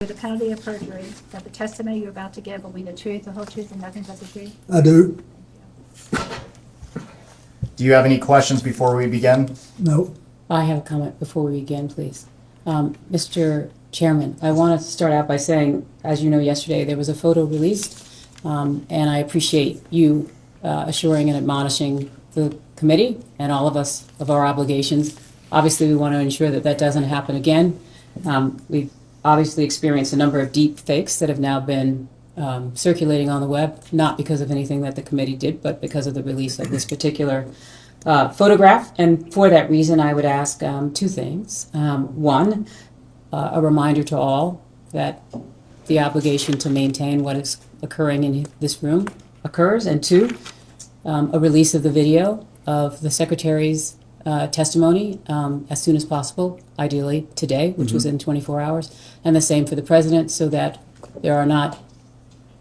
With the penalty of perjury, that the testimony you're about to give will be the truth, the whole truth, and nothing but the truth? I do. Do you have any questions before we begin? No. I have a comment before we begin, please. Mr. Chairman, I want to start out by saying, as you know, yesterday there was a photo released, and I appreciate you assuring and admonishing the committee and all of us of our obligations. Obviously, we want to ensure that that doesn't happen again. We've obviously experienced a number of deep fakes that have now been circulating on the web, not because of anything that the committee did, but because of the release of this particular photograph. And for that reason, I would ask two things. One, a reminder to all that the obligation to maintain what is occurring in this room occurs. And two, a release of the video of the Secretary's testimony as soon as possible, ideally today, which was in 24 hours, and the same for the President, so that there are not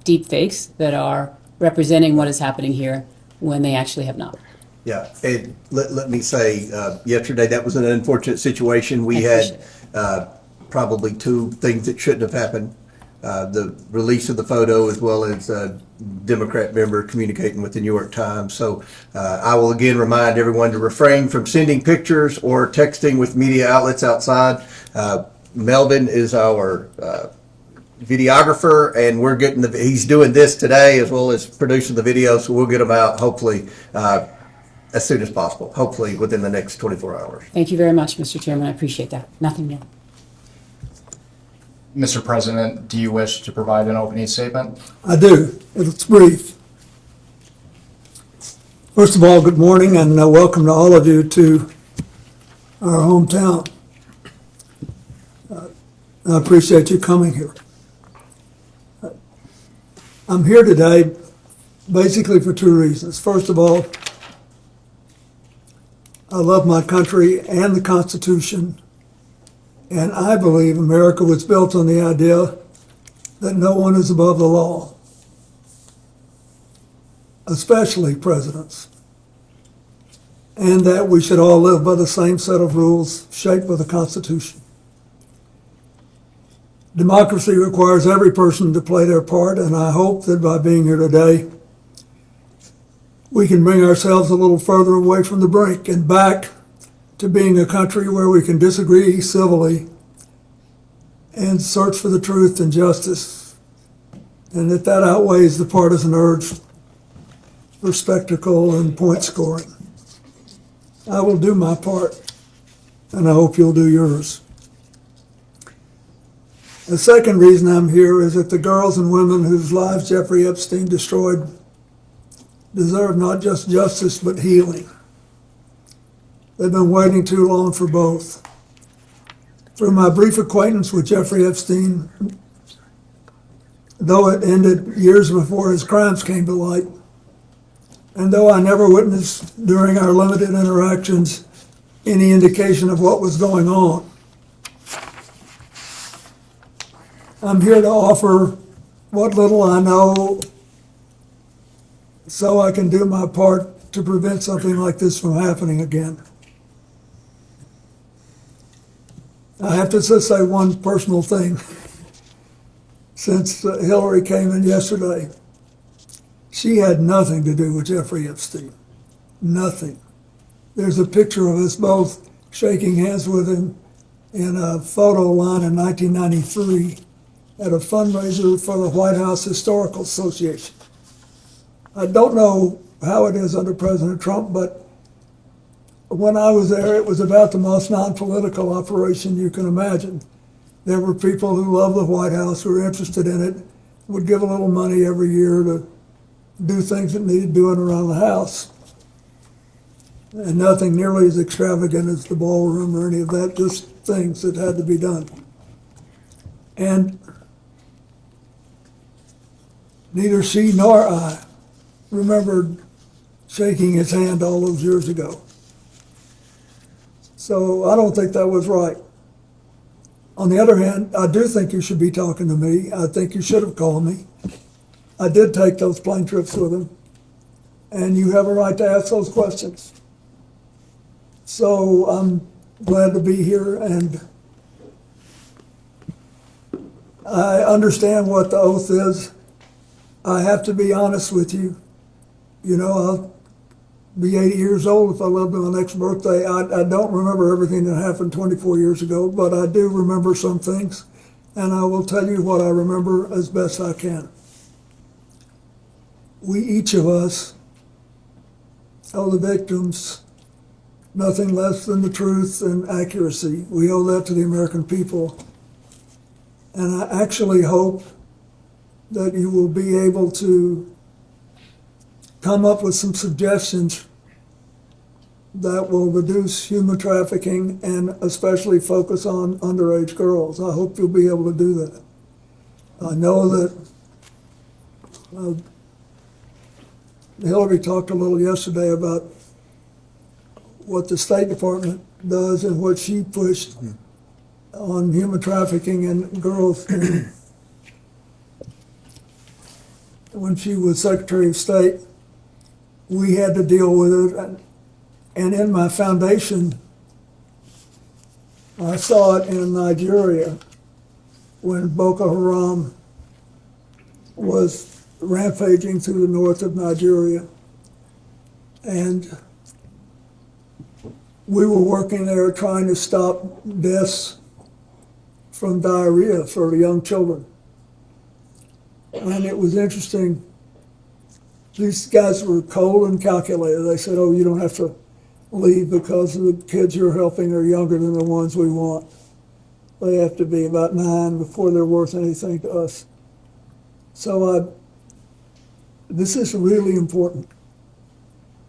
deep fakes that are representing what is happening here when they actually have not. Yeah, and let me say, yesterday that was an unfortunate situation. We had probably two things that shouldn't have happened. The release of the photo, as well as a Democrat member communicating with the New York Times. So I will again remind everyone to refrain from sending pictures or texting with media outlets outside. Melvin is our videographer, and we're getting he's doing this today as well as producing the video, so we'll get them out hopefully as soon as possible, hopefully within the next 24 hours. Thank you very much, Mr. Chairman. I appreciate that. Nothing more. Mr. President, do you wish to provide an opening statement? I do. It's brief. First of all, good morning and welcome to all of you to our hometown. I appreciate you coming here. I'm here today basically for two reasons. First of all, I love my country and the Constitution, and I believe America was built on the idea that no one is above the law, especially presidents, and that we should all live by the same set of rules shaped by the Constitution. Democracy requires every person to play their part, and I hope that by being here today, we can bring ourselves a little further away from the brink and back to being a country where we can disagree civilly and search for the truth and justice, and that outweighs the partisan urge for spectacle and point scoring. I will do my part, and I hope you'll do yours. The second reason I'm here is that the girls and women whose lives Jeffrey Epstein destroyed deserve not just justice, but healing. They've been waiting too long for both. Through my brief acquaintance with Jeffrey Epstein, though it ended years before his crimes came to light, and though I never witnessed during our limited interactions any indication of what was going on, I'm here to offer what little I know so I can do my part to prevent something like this from happening again. I have to just say one personal thing. Since Hillary came in yesterday, she had nothing to do with Jeffrey Epstein. Nothing. There's a picture of us both shaking hands with him in a photo line in 1993 at a fundraiser for the White House Historical Association. I don't know how it is under President Trump, but when I was there, it was about the most non-political operation you can imagine. There were people who loved the White House, who were interested in it, would give a little money every year to do things that needed doing around the house. And nothing nearly as extravagant as the ballroom or any of that, just things that had to be done. And neither she nor I remembered shaking his hand all those years ago. So I don't think that was right. On the other hand, I do think you should be talking to me. I think you should have called me. I did take those plane trips with him, and you have a right to ask those questions. So I'm glad to be here, and I understand what the oath is. I have to be honest with you. You know, I'll be 80 years old if I live to my next birthday. I don't remember everything that happened 24 years ago, but I do remember some things, and I will tell you what I remember as best I can. We, each of us, owe the victims nothing less than the truth and accuracy. We owe that to the American people. And I actually hope that you will be able to come up with some suggestions that will reduce human trafficking and especially focus on underage girls. I hope you'll be able to do that. I know that Hillary talked a little yesterday about what the State Department does and what she pushed on human trafficking and girls. When she was Secretary of State, we had to deal with it. And in my foundation, I saw it in Nigeria when Boko Haram was rampaging through the north of Nigeria. And we were working there trying to stop deaths from diarrhea for young children. And it was interesting. These guys were cold and calculated. They said, oh, you don't have to leave because the kids you're helping are younger than the ones we want. They have to be about 9 before they're worth anything to us. So this is really important.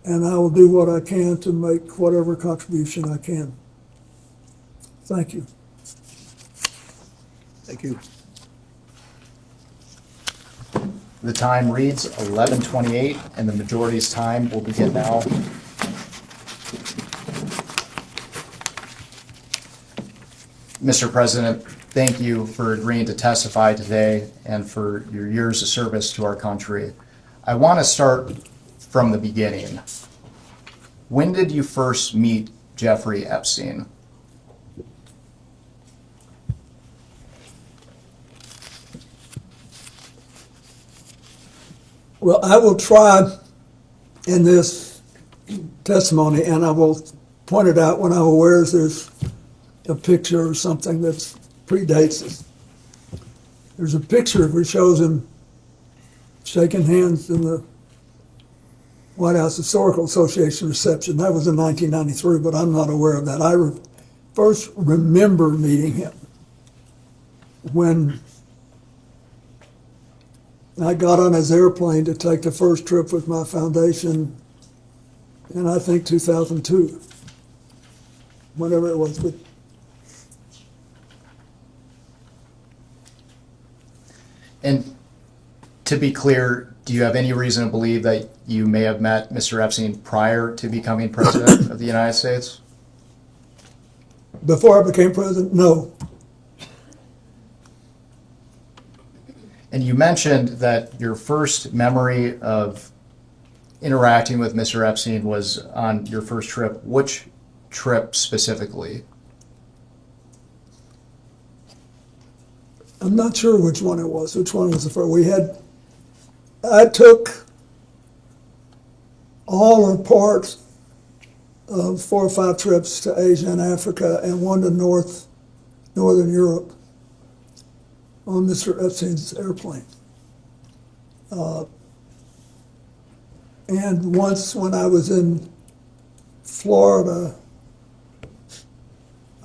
And I will do what I can to make whatever contribution I can. Thank you. Thank you. The time reads 11:28, and the majority's time will begin now. Mr. President, thank you for agreeing to testify today and for your years of service to our country. I want to start from the beginning. When did you first meet Jeffrey Epstein? Well, I will try in this testimony, and I will point it out when I'm aware there's a picture or something that predates it. There's a picture which shows him shaking hands in the White House Historical Association reception. That was in 1993, but I'm not aware of that. I first remember meeting him when I got on his airplane to take the first trip with my foundation in, I think, 2002, whenever it was. But And to be clear, do you have any reason to believe that you may have met Mr. Epstein prior to becoming president of the United States? before I became president, no. And you mentioned that your first memory of interacting with Mr. Epstein was on your first trip. Which trip specifically? I'm not sure which one it was. Which one was the first? I took all or parts of 4 or 5 trips to Asia and Africa and one to Northern Europe on Mr. Epstein's airplane. And once when I was in Florida,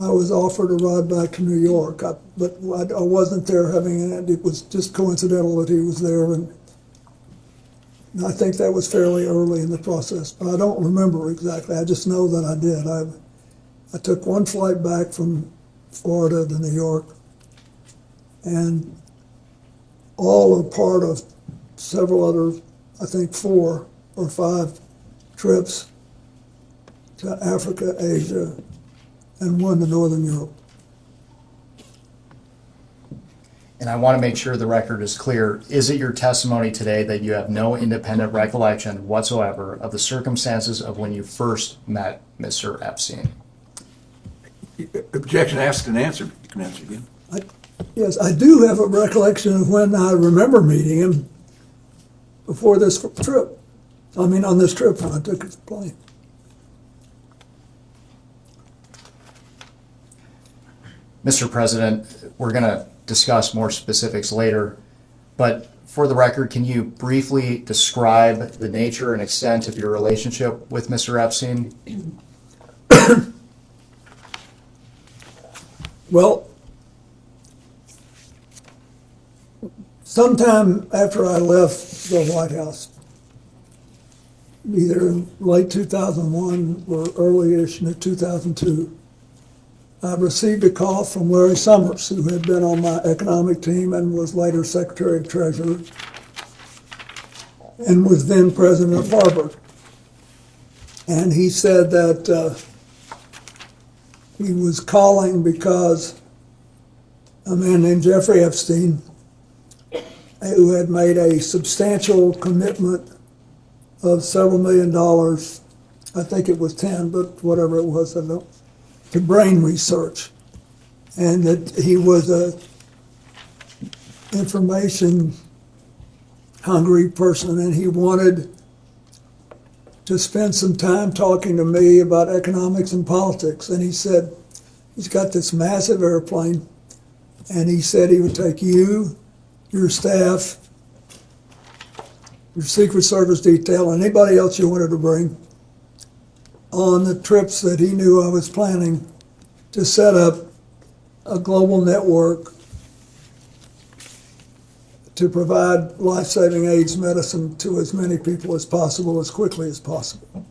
I was offered a ride back to New York, but I wasn't there it was just coincidental that he was there, and I think that was fairly early in the process, but I don't remember exactly. I just know that I did. I took one flight back from Florida to New York, and all are part of several other, I think 4 or 5 trips to Africa, Asia, and one to Northern Europe. And I want to make sure the record is clear. Is it your testimony today that you have no independent recollection whatsoever of the circumstances of when you first met Mr. Epstein? Objection asked and answered. You can answer again. Yes, I do have a recollection of when I remember meeting him before this trip. I mean, on this trip when I took his plane. Mr. President, we're going to discuss more specifics later, but for the record, can you briefly describe the nature and extent of your relationship with Mr. Epstein? Well, sometime after I left the White House, either in late 2001 or early-ish in 2002, I received a call from Larry Summers, who had been on my economic team and was later Secretary of Treasury, and was then president of Harvard. And he said that he was calling because a man named Jeffery Epstein, who had made a substantial commitment of several $1 million, I think it was 10, but whatever it was, I don't, to brain research, and that he was a information hungry person, and he wanted to spend some time talking to me about economics and politics. And he said he's got this massive airplane, and he said he would take you, your staff, your Secret Service detail, and anybody else you wanted to bring on the trips that he knew I was planning to set up a global network to provide life-saving AIDS medicine to as many people as possible, as quickly as possible.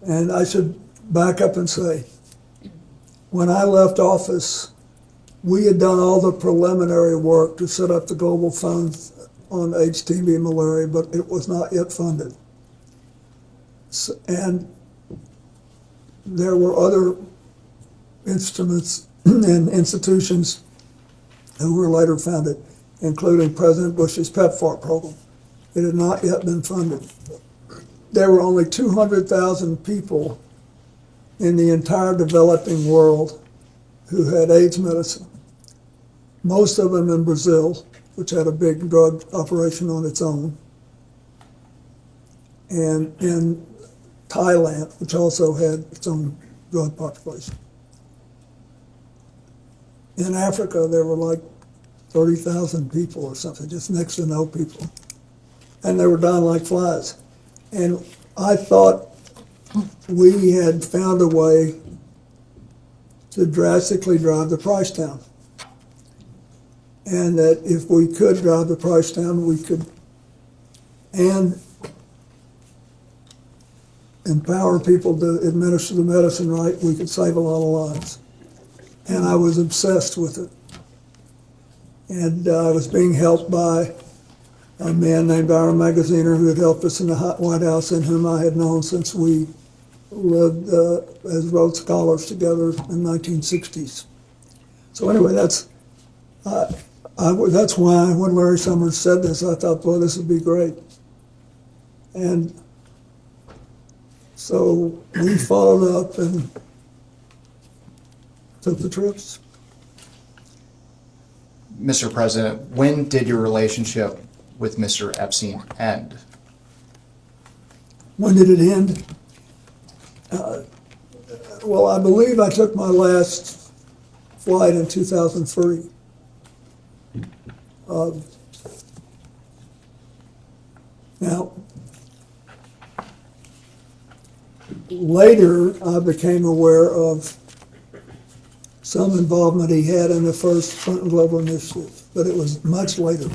And I should back up and say, when I left office, we had done all the preliminary work to set up the global fund on AIDS, TB, and malaria, but it was not yet funded. And there were other instruments and institutions who were later founded, including President Bush's PEPFAR program. It had not yet been funded. There were only 200,000 people in the entire developing world who had AIDS medicine, most of them in Brazil, which had a big drug operation on its own, and in Thailand, which also had its own drug population. In Africa, there were like 30,000 people or something, just next to no people. And they were dying like flies. And I thought we had found a way to drastically drive the price down. And that if we could drive the price down, we could, and empower people to administer the medicine right, we could save a lot of lives. And I was obsessed with it. And I was being helped by a man named Ira Magaziner, who had helped us in the White House, and whom I had known since we lived as Rhodes Scholars together in the 1960s. So anyway, that's why when Larry Summers said this, I thought, boy, this would be great. And so we followed up and took the trips. Mr. President, when did your relationship with Mr. Epstein end? When did it end? Well, I believe I took my last flight in 2003. Now, later I became aware of some involvement he had in the first Clinton Global Initiative, but it was much later.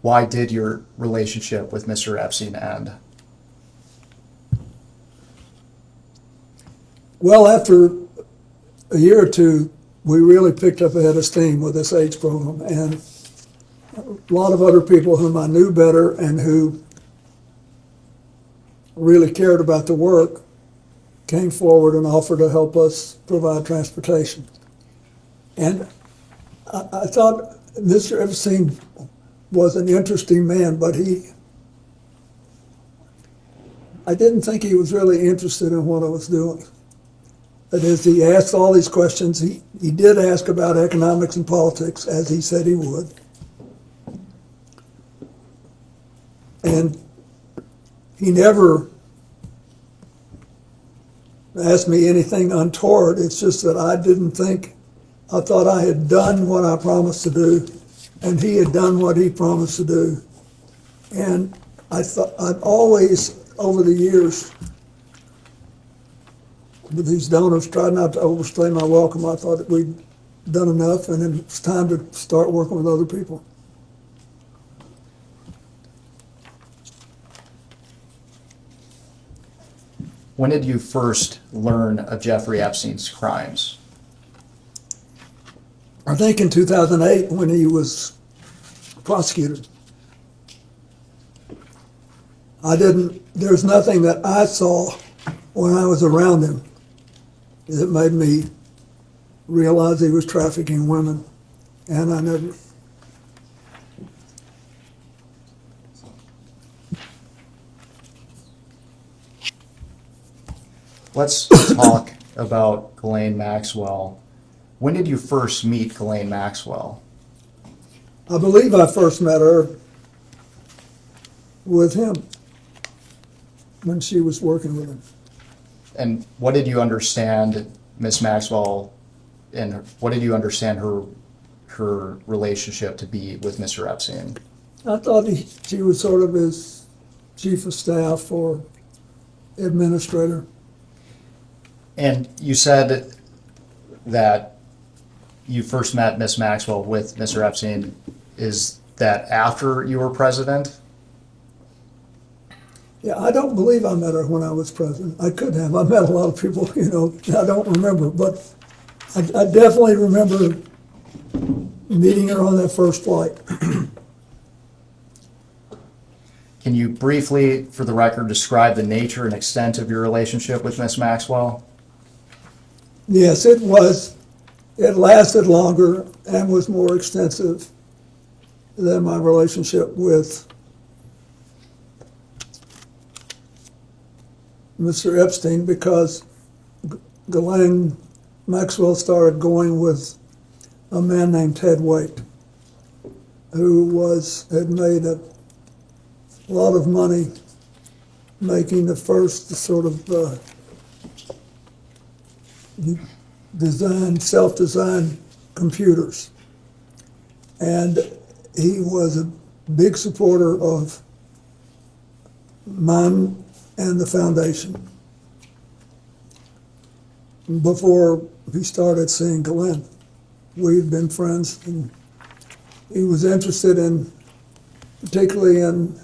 Why did your relationship with Mr. Epstein end? Well, after a year or two, we really picked up a head of steam with this AIDS program, and a lot of other people whom I knew better and who really cared about the work came forward and offered to help us provide transportation. And I thought Mr. Epstein was an interesting man, but I didn't think he was really interested in what I was doing. That is, he asked all these questions. He did ask about economics and politics, as he said he would. And he never asked me anything untoward. It's just that I thought I had done what I promised to do, and he had done what he promised to do. And I've always, over the years, with these donors, tried not to overstay my welcome. I thought that we'd done enough, and it's time to start working with other people. When did you first learn of Jeffrey Epstein's crimes? I think in 2008, when he was prosecuted. There's nothing that I saw when I was around him that made me realize he was trafficking women. And I never. Let's talk about Ghislaine Maxwell. When did you first meet Ghislaine Maxwell? I believe I first met her with him when she was working with him. And what did you understand Miss Maxwell, and what did you understand her relationship to be with Mr. Epstein? I thought she was sort of his chief of staff or administrator. And you said that you first met Miss Maxwell with Mr. Epstein. Is that after you were president? Yeah, I don't believe I met her when I was president. I could have. I met a lot of people, I don't remember. But I definitely remember meeting her on that first flight. Can you briefly, for the record, describe the nature and extent of your relationship with Miss Maxwell? Yes, it was. It lasted longer and was more extensive than my relationship with Mr. Epstein, because Ghislaine Maxwell started going with a man named Ted Waite, who had made a lot of money making the first sort of self-designed computers. And he was a big supporter of mine and the foundation before he started seeing Ghislaine. We'd been friends, and he was interested particularly in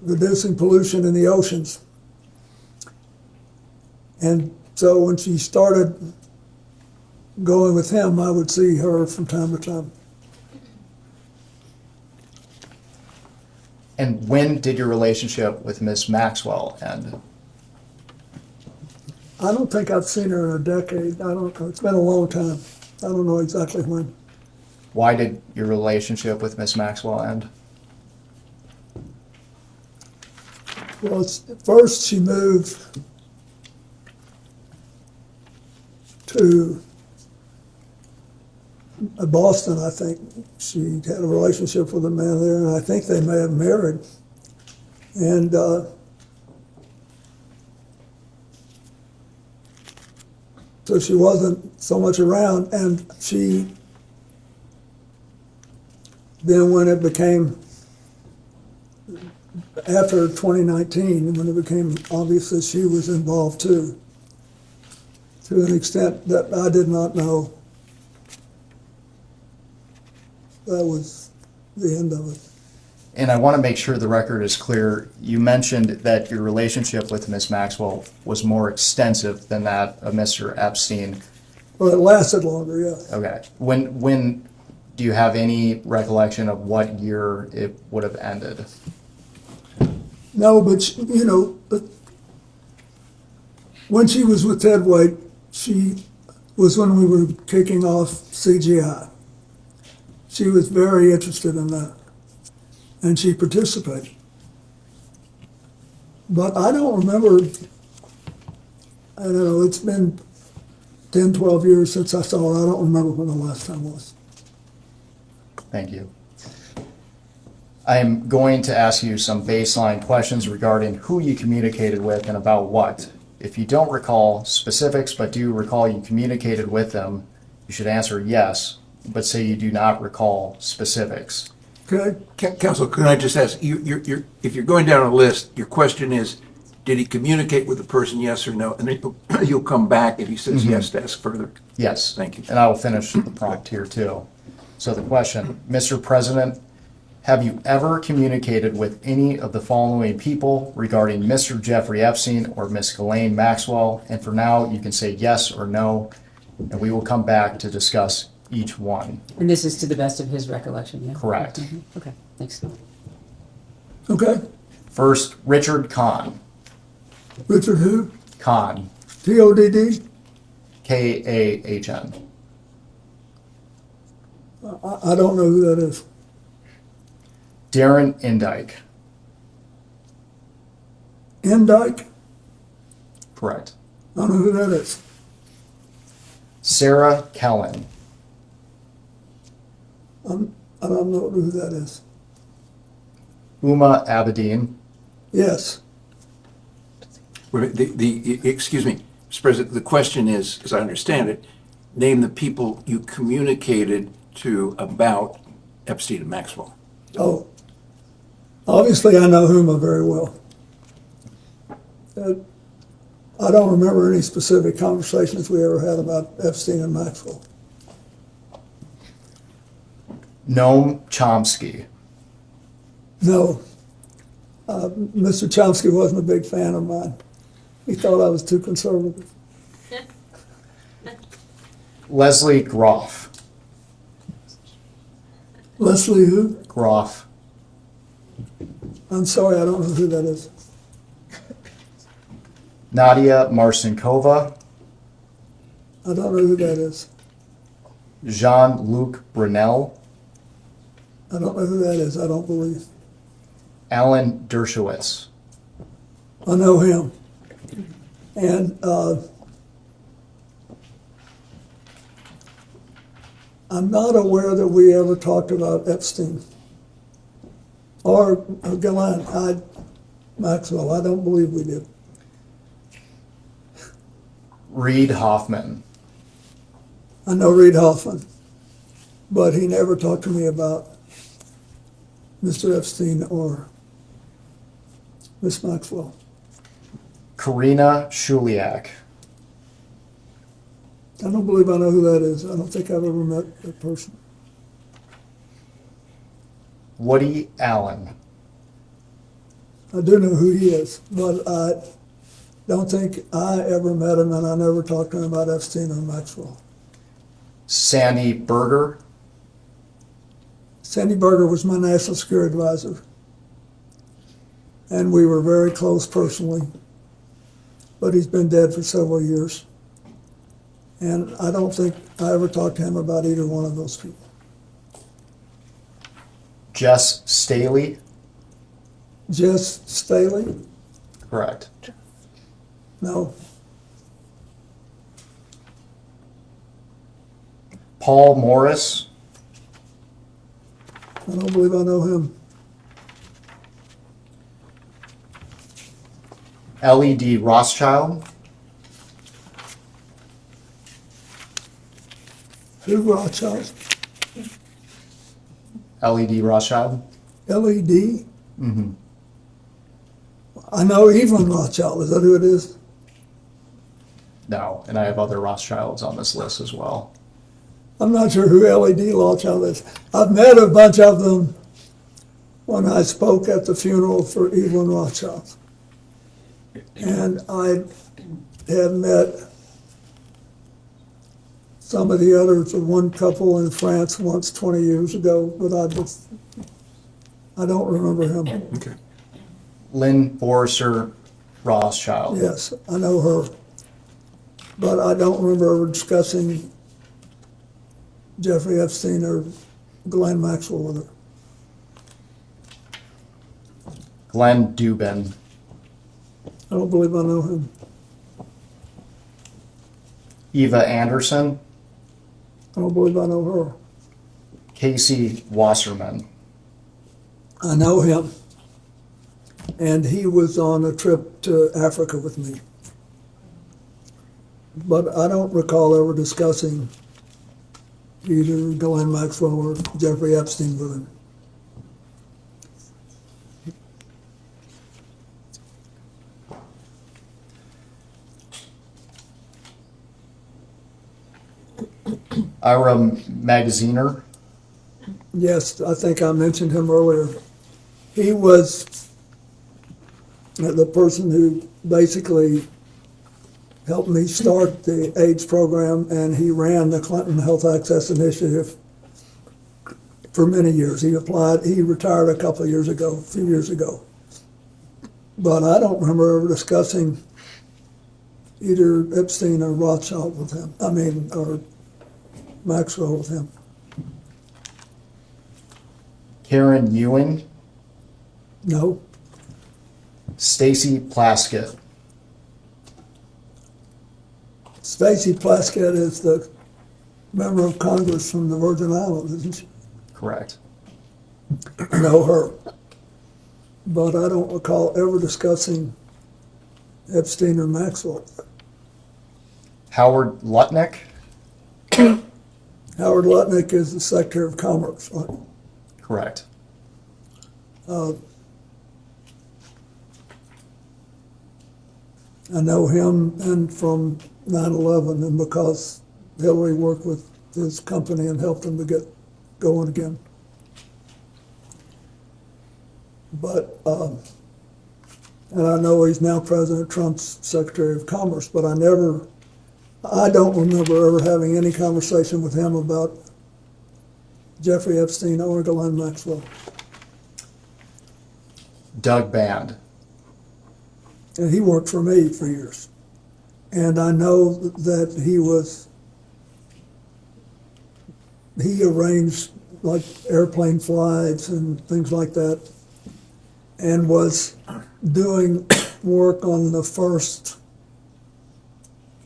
reducing pollution in the oceans. And so when she started going with him, I would see her from time to time. And when did your relationship with Miss Maxwell end? I don't think I've seen her in a decade. I don't know. It's been a long time. I don't know exactly when. Why did your relationship with Miss Maxwell end? Well, first she moved to Boston, I think. She had a relationship with a man there, and I think they may have married. And so she wasn't so much around, and then when it became, after 2019, when it became obvious that she was involved too, to an extent that I did not know, that was the end of it. And I want to make sure the record is clear. You mentioned that your relationship with Miss Maxwell was more extensive than that of Mr. Epstein. Well, it lasted longer, yes. Okay. When do you have any recollection of what year it would have ended? No, but when she was with Ted Waite, she was when we were kicking off CGI. She was very interested in that, and she participated. But I don't remember I don't know, it's been 10, 12 years since I saw her. I don't remember when the last time was. Thank you. I am going to ask you some baseline questions regarding who you communicated with and about what. If you don't recall specifics but do recall you communicated with them, you should answer yes, but say you do not recall specifics. Okay? Counsel, can I just ask, if you're going down a list, your question is, did he communicate with the person, yes or no? And then you'll come back if he says yes to ask further. Yes. Thank you. And I will finish the prompt here too. So the question, Mr. President, have you ever communicated with any of the following people regarding Mr. Jeffrey Epstein or Miss Ghislaine Maxwell? And for now, you can say yes or no, and we will come back to discuss each one. And this is to the best of his recollection, yeah? Correct. Mhm. Okay, thanks. Okay? First, Richard Kahn. Richard who? Kahn, T-O-D-D? K-A-H-N. I don't know who that is. Darren Indike. Indike? Correct. I don't know who that is. Sarah Kellen. I don't know who that is. Uma Abedin. Yes. Excuse me, Mr. President, the question is, as I understand it, name the people you communicated to about Epstein and Maxwell. Oh. Obviously, I know Huma very well. I don't remember any specific conversations we ever had about Epstein and Maxwell. Noam Chomsky. No. Mr. Chomsky wasn't a big fan of mine. He thought I was too conservative. Leslie Groff. Leslie who? Groff. I'm sorry, I don't know who that is. Nadia Marcinkova. I don't know who that is. Jean-Luc Brunel. I don't know who that is, I don't believe. Alan Dershowitz. I know him. And I'm not aware that we ever talked about Epstein or Ghislaine Maxwell. I don't believe we did. Reid Hoffman. I know Reid Hoffman, but he never talked to me about Mr. Epstein or Miss Maxwell. Karina Shuliak. I don't believe I know who that is. I don't think I've ever met that person. Woody Allen. I do know who he is, but I don't think I ever met him, and I never talked to him about Epstein or Maxwell. Sandy Berger. Sandy Berger was my national security advisor, and we were very close personally, but he's been dead for several years. And I don't think I ever talked to him about either one of those people. Jess Staley. Jess Staley? Correct. No. Paul Morris. I don't believe I know him. L.E.D. Rothschild. Who Rothschild? L.E.D. Rothschild. L.E.D.? Mm-hmm. I know Evelyn Rothschild. Is that who it is? No, and I have other Rothschilds on this list as well. I'm not sure who L.E.D. Rothschild is. I've met a bunch of them when I spoke at the funeral for Evelyn Rothschild. And I had met some of the others, one couple in France once 20 years ago, but I don't remember him. Okay. Lynn Forrester Rothschild. Yes, I know her, but I don't remember ever discussing Jeffrey Epstein or Ghislaine Maxwell with her. Glenn Dubin. I don't believe I know him. Eva Anderson, I don't believe I know her. Casey Wasserman. I know him. And he was on a trip to Africa with me. But I don't recall ever discussing either Ghislaine Maxwell or Jeffrey Epstein with him. Ira Magaziner, Yes, I think I mentioned him earlier. He was the person who basically helped me start the AIDS program, and he ran the Clinton Health Access Initiative for many years. He retired a couple of years ago, a few years ago. But I don't remember ever discussing either Epstein or Rothschild with him, or Maxwell with him. Karen Ewing, No, Stacy Plaskett. Stacy Plaskett is the member of Congress from the Virgin Islands, isn't she? Correct. I know her. But I don't recall ever discussing Epstein or Maxwell. Howard Lutnick, Howard Lutnick is the Secretary of Commerce. Right? correct. I know him and from 9/11, and because Hillary worked with his company and helped him to get going again. But, and I know he's now President Trump's Secretary of Commerce, but I don't remember ever having any conversation with him about Jeffrey Epstein or Ghislaine Maxwell. Doug Band, And he worked for me for years. And I know that he arranged like airplane flights and things like that, and was doing work on the first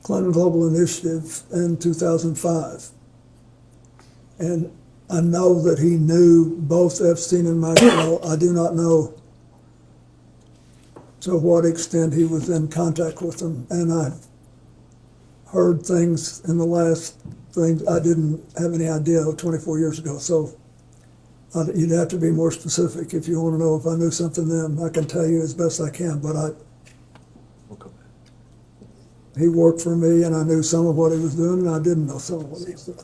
Clinton Global Initiative in 2005. And I know that he knew both Epstein and Maxwell. I do not know to what extent he was in contact with them. And I heard things in the last things I didn't have any idea 24 years ago. So you'd have to be more specific if you want to know if I knew something then. I can tell you as best I can, but he worked for me, and I knew some of what he was doing, and I didn't know some of what he was doing.